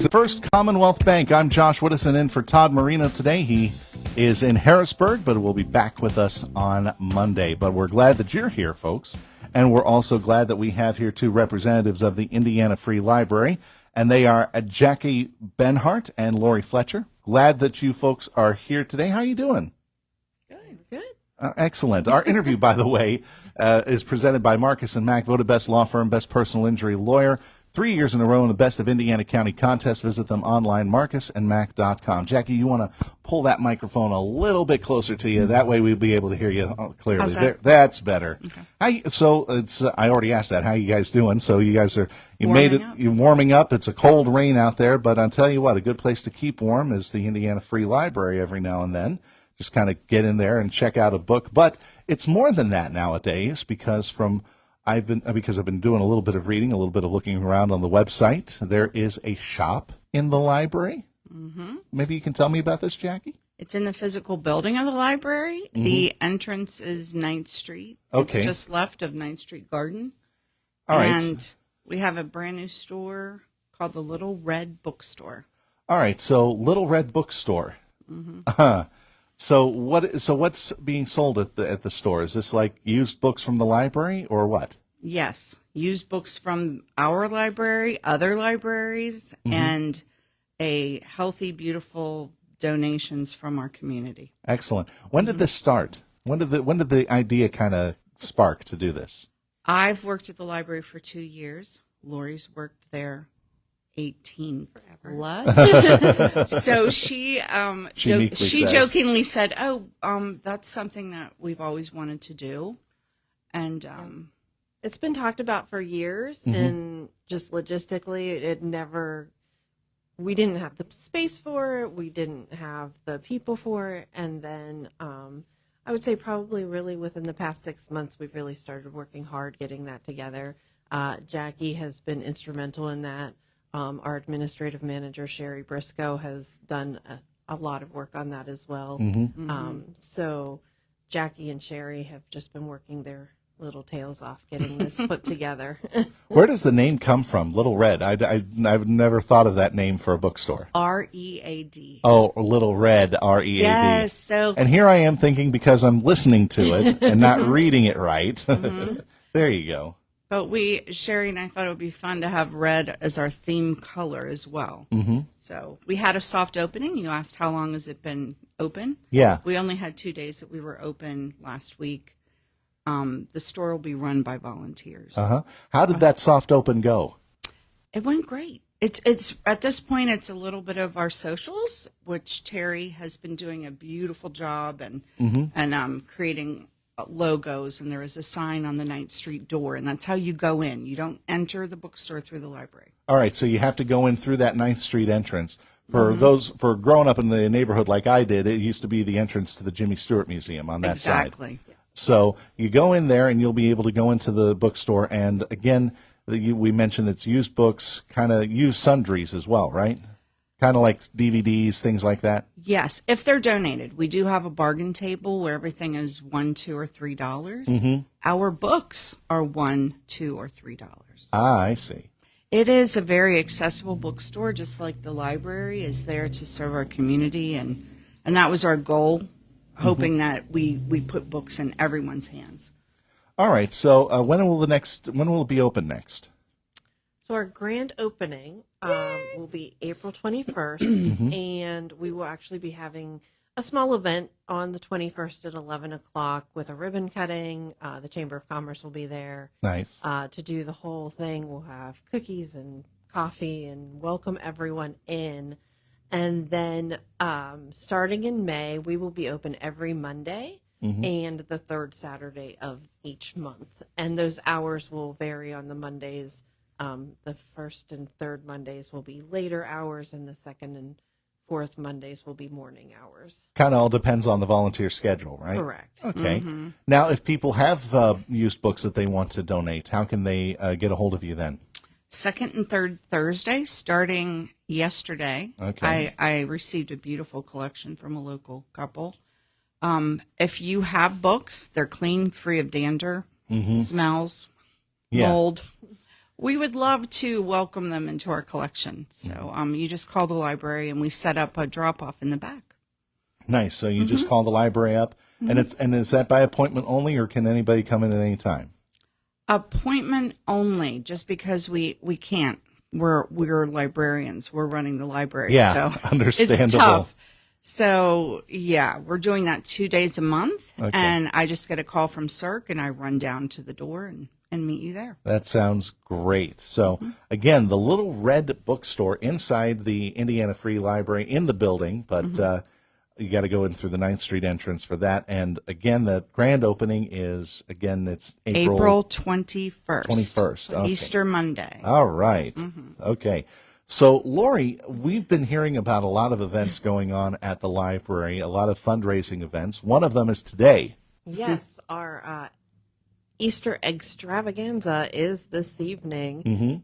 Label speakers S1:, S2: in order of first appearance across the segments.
S1: First Commonwealth Bank. I'm Josh Woodison in for Todd Marino today. He is in Harrisburg, but will be back with us on Monday. But we're glad that you're here, folks. And we're also glad that we have here two representatives of the Indiana Free Library, and they are Jaque Benhart and Laurie Fletcher. Glad that you folks are here today. How are you doing?
S2: Good.
S1: Excellent. Our interview, by the way, is presented by Marcus & Mack, voted best law firm, best personal injury lawyer, 3 years in a row in the Best of Indiana County contest. Visit them online, marcusandmack.com. Jaque, you want to pull that microphone a little bit closer to you. That way we'll be able to hear you clearly.
S2: How's that?
S1: That's better.
S2: Okay.
S1: I already asked that. How you guys doing? So you guys are, you're warming up. It's a cold rain out there, but I'll tell you what, a good place to keep warm is the Indiana Free Library every now and then. Just kind of get in there and check out a book. But it's more than that nowadays because I've been doing a little bit of reading, a little bit of looking around on the website. There is a shop in the library. Mm-hmm. Maybe you can tell me about this, Jaque?
S2: It's in the physical building of the library. Mm-hmm. The entrance is 9th Street.
S1: Okay.
S2: It's just left of 9th Street Garden.
S1: All right.
S2: And we have a brand new store called the Little Red Bookstore.
S1: All right. So Little Red Bookstore. Mm-hmm. So what's being sold at the store? Is this like used books from the library or what?
S2: Yes, used books from our library, other libraries, mm-hmm. and a healthy, beautiful donations from our community.
S1: Excellent. When did this start? When did the idea kind of spark to do this?
S2: I've worked at the library for 2 years. Laurie's worked there 18 plus. So she jokingly said, that's something that we've always wanted to do. And
S3: it's been talked about for years, mm-hmm. and just logistically, we didn't have the space for it. We didn't have the people for it. And then I would say probably really within the past 6 months, we've really started working hard getting that together. Jaque has been instrumental in that. Our administrative manager, Sherry Briscoe, has done a lot of work on that as well. Mm-hmm. So Jaque and Sherry have just been working their little tails off getting this put together.
S1: Where does the name come from, Little Red? I've never thought of that name for a bookstore.
S2: R-E-A-D.
S1: Oh, Little Red, R-E-A-D.
S2: Yes. So,
S1: and here I am thinking because I'm listening to it and not reading it right. Mm-hmm. There you go.
S2: But Sherry and I thought it would be fun to have red as our theme color as well. Mm-hmm. So we had a soft opening. You asked how long has it been open?
S1: Yeah.
S2: We only had 2 days that we were open last week. The store will be run by volunteers.
S1: Uh-huh. How did that soft open go?
S2: It went great. It's at this point, it's a little bit of our socials, which Terry has been doing a beautiful job and creating logos, and there is a sign on the 9th Street door, and that's how you go in. You don't enter the bookstore through the library. All
S1: right, so you have to go in through that 9th Street entrance. For growing up in the neighborhood like I did, it used to be the entrance to the Jimmy Stewart Museum on that side.
S2: Exactly.
S1: So you go in there, and you'll be able to go into the bookstore, and again, we mentioned it's used books, kind of used sundries as well, right? Kind of like DVDs, things like that?
S2: Yes, if they're donated. We do have a bargain table where everything is $1, $2, or $3. Mm-hmm. Our books are $1, $2, or $3.
S1: Ah, I see.
S2: It is a very accessible bookstore, just like the library is there to serve our community, and that was our goal, hoping that we put books in everyone's hands.
S1: All right, so when will it be open next?
S3: So our grand opening will be April 21st, and we will actually be having a small event on the 21st at 11 o'clock with a ribbon cutting. The Chamber of Commerce will be there.
S1: Nice.
S3: To do the whole thing. We'll have cookies and coffee and welcome everyone in. And then starting in May, we will be open every Monday and the third Saturday of each month. And those hours will vary on the Mondays. The first and third Mondays will be later hours, and the second and fourth Mondays will be morning hours.
S1: Kind of all depends on the volunteer schedule, right?
S3: Correct.
S1: Okay. Mm-hmm. Now, if people have used books that they want to donate, how can they get a hold of you then?
S2: Second and third Thursday, starting yesterday.
S1: Okay.
S2: I received a beautiful collection from a local couple. If you have books, they're clean, free of dander, smells, mold. We would love to welcome them into our collection. So you just call the library and we set up a drop-off in the back.
S1: Nice. So you just call the library up, and is that by appointment only, or can anybody come in at any time?
S2: Appointment only, just because we can't. We're librarians. We're running the library.
S1: Yeah,
S2: so
S1: understandable.
S2: It's tough. So, yeah, we're doing that 2 days a month,
S1: Okay.
S2: and I just get a call from Cirque, and I run down to the door and meet you there.
S1: That sounds great. So, again, the little red bookstore inside the Indiana Free Library in the building, but you got to go in through the 9th Street entrance for that. And, again, the grand opening is, it's
S2: April 21st.
S1: 21st. Okay.
S2: Easter Monday.
S1: All right. Okay. So, Laurie, we've been hearing about a lot of events going on at the library, a lot of fundraising events. One of them is today.
S3: Yes, our Easter extravaganza is this evening.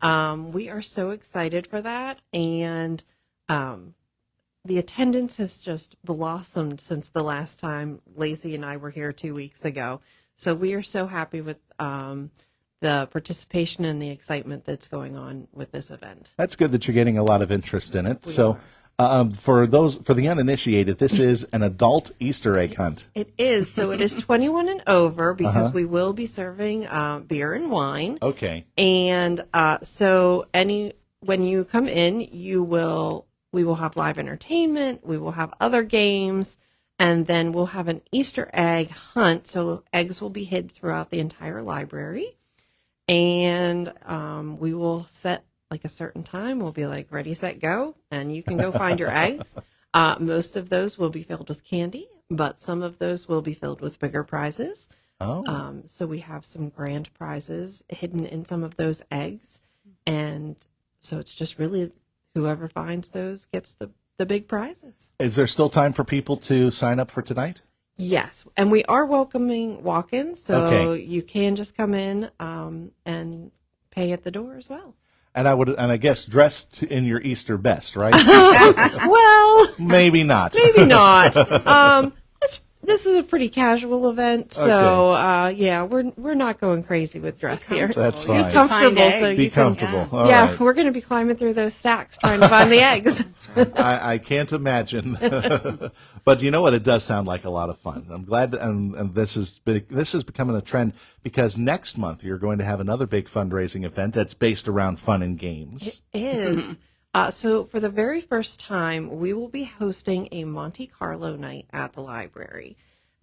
S3: We are so excited for that, and the attendance has just blossomed since the last time Lacey and I were here 2 weeks ago. So we are so happy with the participation and the excitement that's going on with this event.
S1: That's good that you're getting a lot of interest in it.
S3: We
S1: So, for the uninitiated, this is an adult Easter egg hunt.
S3: It is. So it is 21 and over because we will be serving beer and wine.
S1: Okay.
S3: And when you come in, we will have live entertainment. We will have other games. And then we'll have an Easter egg hunt. So eggs will be hid throughout the entire library. And we will set like a certain time. We'll be like, ready, set, go. And you can go find your eggs. Most of those will be filled with candy, but some of those will be filled with bigger prizes.
S1: Oh.
S3: So we have some grand prizes hidden in some of those eggs. And so it's just really whoever finds those gets the big prizes.
S1: Is there still time for people to sign up for tonight?
S3: Yes, and we are welcoming walk-ins, so
S1: Okay.
S3: you can just come in and pay at the door as well.
S1: And I guess dressed in your Easter best, right?
S3: Well,
S1: Maybe not.
S3: maybe not. This is a pretty casual event, so yeah, we're not going crazy with dress here.
S1: That's
S3: Be
S1: fine.
S3: comfortable,
S2: Find
S3: so
S2: eggs.
S1: Be
S3: you can.
S1: comfortable. All
S3: Yeah,
S1: right.
S3: we're going to be climbing through those stacks trying to find the eggs.
S1: I can't imagine. But you know what? It does sound like a lot of fun. I'm glad, and this is becoming a trend because next month you're going to have another big fundraising event that's based around fun and games.
S3: It is. So for the very first time, we will be hosting a Monte Carlo night at the library.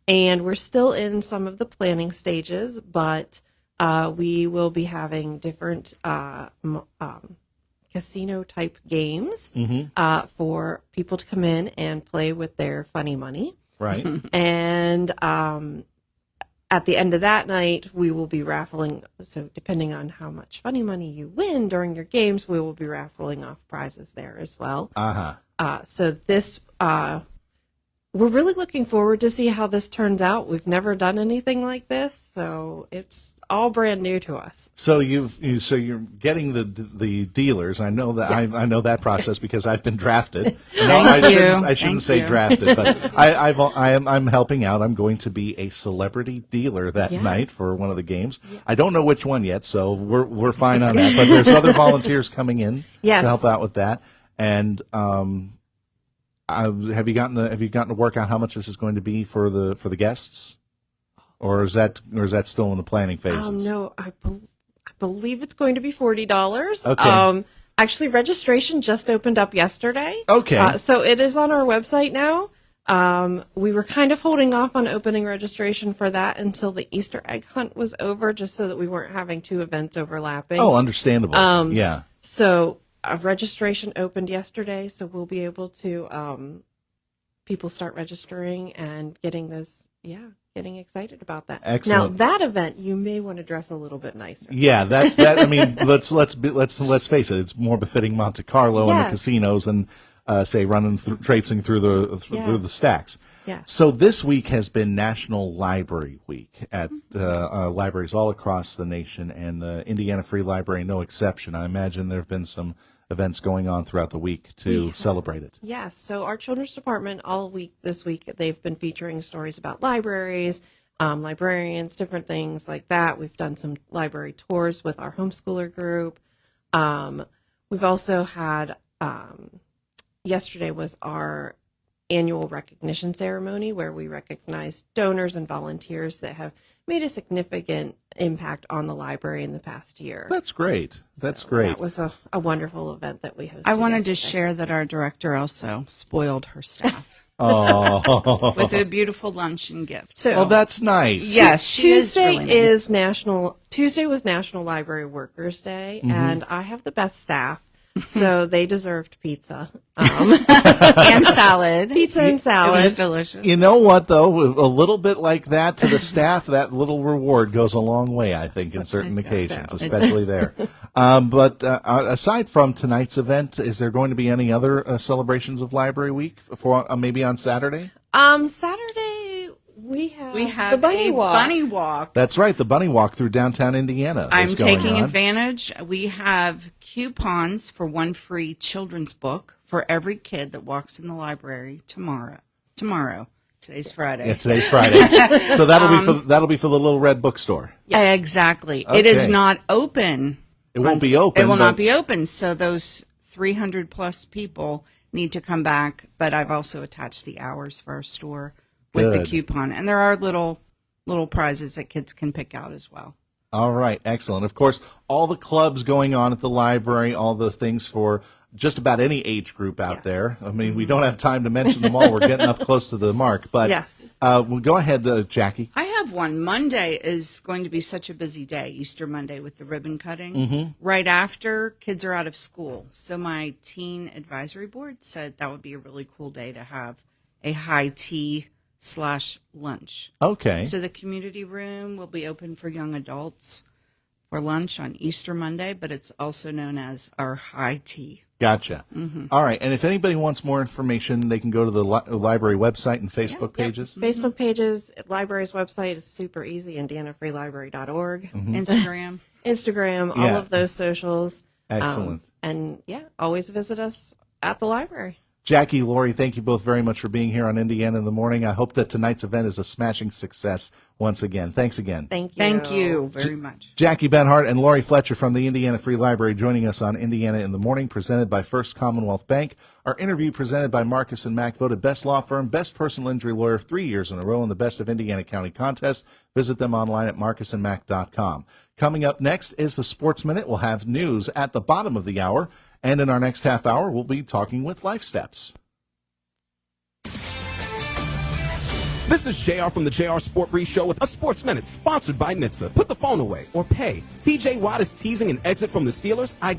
S3: And we're still in some of the planning stages, but we will be having different casino-type games for people to come in and play with their funny money.
S1: Right.
S3: And at the end of that night, we will be raffling. So depending on how much funny money you win during your games, we will be raffling off prizes there as well. So this, we're really looking forward to see how this turns out. We've never done anything like this, so it's all brand new to us.
S1: So you're getting the dealers. I know that.
S3: Yes.
S1: I know that process because I've been drafted.
S2: Thank
S1: I shouldn't
S2: you.
S1: say
S2: Thank you.
S1: drafted, but I'm helping out. I'm going to be a celebrity dealer that
S3: Yes.
S1: night for one of the games. I don't know which one yet, so we're fine on that. But there's other volunteers coming in
S3: Yes.
S1: to help out with that. And have you gotten to work out how much this is going to be for the guests, or is that still in the planning phases?
S3: No, I believe it's going to be $40.
S1: Okay.
S3: Actually, registration just opened up yesterday.
S1: Okay.
S3: So it is on our website now. We were kind of holding off on opening registration for that until the Easter egg hunt was over, just so that we weren't having two events overlapping.
S1: Oh, understandable. Yeah.
S3: So registration opened yesterday, so we'll be able to people start registering and getting excited about that.
S1: Excellent.
S3: Now that event, you may want to dress a little bit nicer.
S1: Yeah, that's that. I mean, let's face it. It's more befitting Monte Carlo and the
S3: Yes.
S1: casinos and say traipsing through the stacks.
S3: Yeah.
S1: So this week has been National Library Week at libraries all across the nation, and Indiana Free Library no exception. I imagine there have been some events going on throughout the week to celebrate it.
S3: Yes. So our children's department all week this week, they've been featuring stories about libraries, librarians, different things like that. We've done some library tours with our homeschooler group. We've also had, yesterday was our annual recognition ceremony where we recognize donors and volunteers that have made a significant impact on the library in the past year.
S1: That's great. That's great.
S3: That was a wonderful event that we hosted.
S2: I wanted to
S3: yesterday.
S2: share that our director also spoiled her staff
S1: Oh,
S2: with a beautiful luncheon gift.
S1: well, that's nice.
S2: Yes, she
S3: Tuesday
S2: is really nice.
S3: Tuesday was National Library Workers Day, and I have the best staff, so they deserved pizza.
S2: And salad.
S3: Pizza and
S2: It
S3: salad.
S2: was delicious.
S1: You know what, though? A little bit like that to the staff, that little reward goes a long way, I think, in certain occasions, especially there. But aside from tonight's event, is there going to be any other celebrations of Library Week for maybe on Saturday?
S3: Saturday we have
S2: The
S3: the bunny walk.
S2: bunny walk.
S1: That's right, the Bunny Walk through downtown Indiana.
S2: I'm
S1: is going
S2: taking
S1: on.
S2: advantage. We have coupons for one free children's book for every kid that walks in the library tomorrow. Today's Friday.
S1: Yeah, today's Friday, so that'll be for the Little Red Bookstore.
S2: Exactly. It is
S1: Okay.
S2: not open.
S1: It won't be open.
S2: It will
S1: but-
S2: not be open. So those 300 plus people need to come back. But I've also attached the hours for our store with the
S1: Good.
S2: coupon, and there are little prizes that kids can pick out as well.
S1: All right, excellent. Of course, all the clubs going on at the library, all the things for just about any age group out there. I mean, we don't have time to mention them all. We're getting up close to the mark. But
S3: Yes.
S1: well, go ahead, Jackie.
S2: I have one. Monday is going to be such a busy day, Easter Monday, with the ribbon cutting. Right after kids are out of school. So my teen advisory board said that would be a really cool day to have a high tea / lunch.
S1: Okay.
S2: So the community room will be open for young adults for lunch on Easter Monday, but it's also known as our high tea.
S1: Gotcha. All right. And if anybody wants more information, they can go to the library website and Facebook pages.
S3: Facebook pages, library's website is super easy, indianafreelibrary.org.
S2: Instagram.
S3: Instagram, all
S1: Yeah.
S3: of those socials.
S1: Excellent.
S3: And always visit us at the library.
S1: Jackie, Laurie, thank you both very much for being here on Indiana in the Morning. I hope that tonight's event is a smashing success once again. Thanks again.
S3: Thank you.
S2: Thank you very much.
S1: Jacque Benhart and Laurie Fletcher from the Indiana Free Library joining us on Indiana in the Morning, presented by First Commonwealth Bank. Our interview presented by Marcus & Mack, voted Best Law Firm, Best Personal Injury Lawyer 3 years in a row in the Best of Indiana County contest. Visit them online at marcusandmack.com. Coming up next is the Sports Minute. We'll have news at the bottom of the hour. And in our next half hour, we'll be talking with Life Steps.
S4: This is JR from the JR Sport Brief Show with a Sports Minute, sponsored by NHTSA. Put the phone away or pay. TJ Watt is teasing an exit from the Steelers. I